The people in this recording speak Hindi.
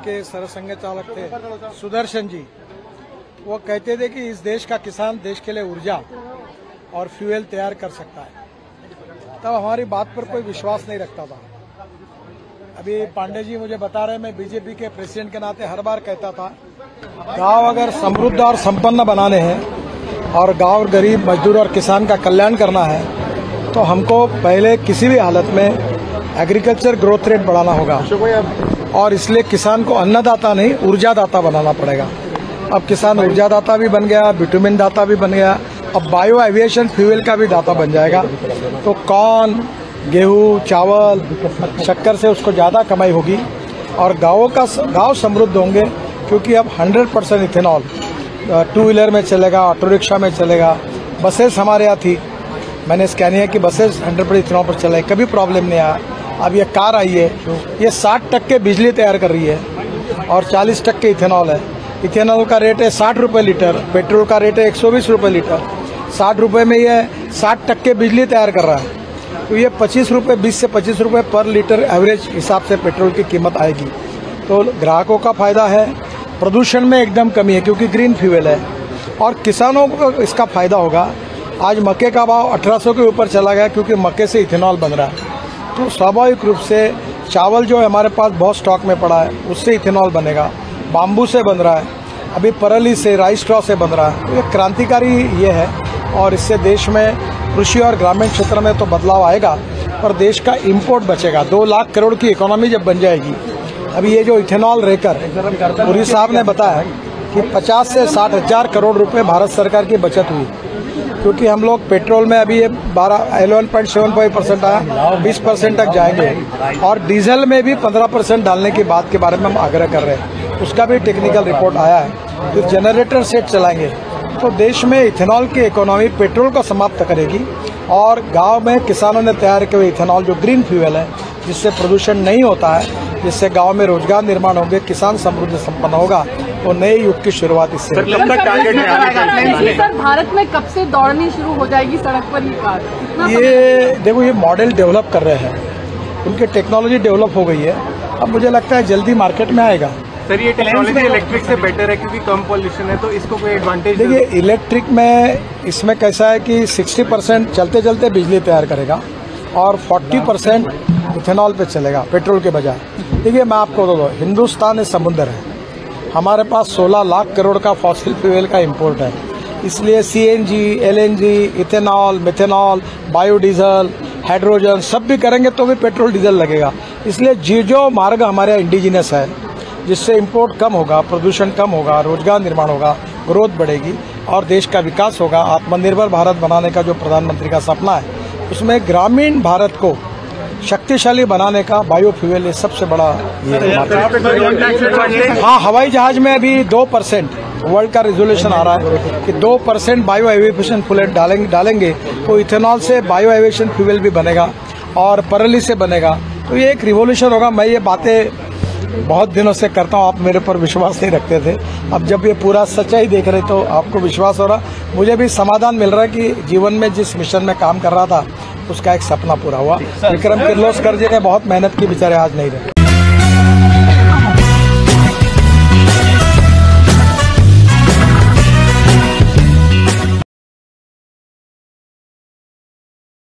के सरसंघ चालक थे सुदर्शन जी, वो कहते थे कि इस देश का किसान देश के लिए ऊर्जा और फ्यूल तैयार कर सकता है। तब हमारी बात पर कोई विश्वास नहीं रखता था। अभी पांडे जी मुझे बता रहे, मैं बीजेपी के प्रेसिडेंट के नाते हर बार कहता था, गांव अगर समृद्ध और संपन्न बनाने हैं और गांव गरीब मजदूर और किसान का कल्याण करना है तो हमको पहले किसी भी हालत में एग्रीकल्चर ग्रोथ रेट बढ़ाना होगा और इसलिए किसान को अन्नदाता नहीं ऊर्जादाता बनाना पड़ेगा। अब किसान ऊर्जादाता भी बन गया, विटामिन दाता भी बन गया, अब बायो एविएशन फ्यूल का भी दाता बन जाएगा। तो कॉर्न, गेहूं, चावल, शक्कर से उसको ज्यादा कमाई होगी और गांव समृद्ध होंगे, क्योंकि अब 100% इथेनॉल टू व्हीलर में चलेगा, ऑटो रिक्शा में चलेगा। बसेस हमारे यहाँ थी, मैंने स्कैनिया की बसेस 100% इथेनॉल पर चलाई, कभी प्रॉब्लम नहीं आया। अब ये कार आई है, ये 60% बिजली तैयार कर रही है और 40% इथेनॉल है। इथेनॉल का रेट है 60 रुपये लीटर, पेट्रोल का रेट है 120 रुपये लीटर। 60 रुपये में ये 60% बिजली तैयार कर रहा है, तो ये 25 रुपये, 20 से 25 रुपये पर लीटर एवरेज हिसाब से पेट्रोल की कीमत आएगी। तो ग्राहकों का फायदा है, प्रदूषण में एकदम कमी है क्योंकि ग्रीन फ्यूल है, और किसानों को इसका फायदा होगा। आज मक्के का भाव 1800 के ऊपर चला गया क्योंकि मक्के से इथेनॉल बन रहा है। तो स्वाभाविक रूप से चावल जो हमारे पास बहुत स्टॉक में पड़ा है उससे इथेनॉल बनेगा, बाम्बू से बन रहा है, अभी परली से, राइस स्ट्रॉ से बन रहा है। तो ये क्रांतिकारी ये है और इससे देश में कृषि और ग्रामीण क्षेत्र में तो बदलाव आएगा, पर देश का इम्पोर्ट बचेगा। 2 लाख करोड़ की इकोनॉमी जब बन जाएगी, अभी ये जो इथेनॉल रेकर पुरी साहब ने बताया कि 50 से 60 हजार करोड़ रुपए भारत सरकार की बचत हुई, क्योंकि हम लोग पेट्रोल में अभी ये 11.75% आया, 20% तक जाएंगे और डीजल में भी 15% डालने की बात के बारे में हम आग्रह कर रहे हैं। उसका भी टेक्निकल रिपोर्ट आया है। तो जनरेटर सेट चलाएंगे तो देश में इथेनॉल की इकोनॉमी पेट्रोल को समाप्त करेगी और गांव में किसानों ने तैयार किए हुए इथेनॉल जो ग्रीन फ्यूल है, जिससे प्रदूषण नहीं होता है, जिससे गांव में रोजगार निर्माण होंगे, किसान समृद्ध संपन्न होगा, तो नए युग की शुरुआत इससे। सर, भारत में कब से दौड़नी शुरू हो जाएगी सड़क पर ये कार? ये देखो, ये मॉडल डेवलप कर रहे हैं, उनकी टेक्नोलॉजी डेवलप हो गई है, अब मुझे लगता है जल्दी मार्केट में आएगा। सर, ये टेक्नोलॉजी इलेक्ट्रिक से बेटर है क्योंकि कम पॉल्यूशन है, तो इसको कोई एडवांटेज? देखिए, इलेक्ट्रिक में इसमें कैसा है कि 60% चलते चलते बिजली तैयार करेगा और 40% इथेनॉल पे चलेगा पेट्रोल के बजाय। देखिए, मैं आपको बता दूं, हिंदुस्तान एक समुद्र है, हमारे पास 16 लाख करोड़ का फॉसिल फ्यूल का इम्पोर्ट है, इसलिए CNG, LNG, ethanol, methanol, biodiesel, hydrogen सब भी करेंगे तो भी पेट्रोल डीजल लगेगा। इसलिए जो मार्ग हमारे इंडिजिनस है, जिससे इम्पोर्ट कम होगा, प्रदूषण कम होगा, रोजगार निर्माण होगा, ग्रोथ बढ़ेगी और देश का विकास होगा। आत्मनिर्भर भारत बनाने का जो प्रधानमंत्री का सपना है, उसमें ग्रामीण भारत को शक्तिशाली बनाने का बायोफ्यूल ये सबसे बड़ा ये। हाँ, हवाई जहाज में अभी 2% वर्ल्ड का रिजोल्यूशन आ रहा है कि 2% बायो एविएशन फ्यूल डालेंगे तो इथेनॉल से बायो एविएशन फ्यूल भी बनेगा और परली से बनेगा। तो ये एक रिवोल्यूशन होगा। मैं ये बातें बहुत दिनों से करता हूँ, आप मेरे पर विश्वास नहीं रखते थे, अब जब ये पूरा सच्चाई देख रहे तो आपको विश्वास हो रहा। मुझे भी समाधान मिल रहा है कि जीवन में जिस मिशन में काम कर रहा था उसका एक सपना पूरा हुआ। विक्रम किर्लोस्कर जी ने बहुत मेहनत की, बेचारे आज नहीं रहे।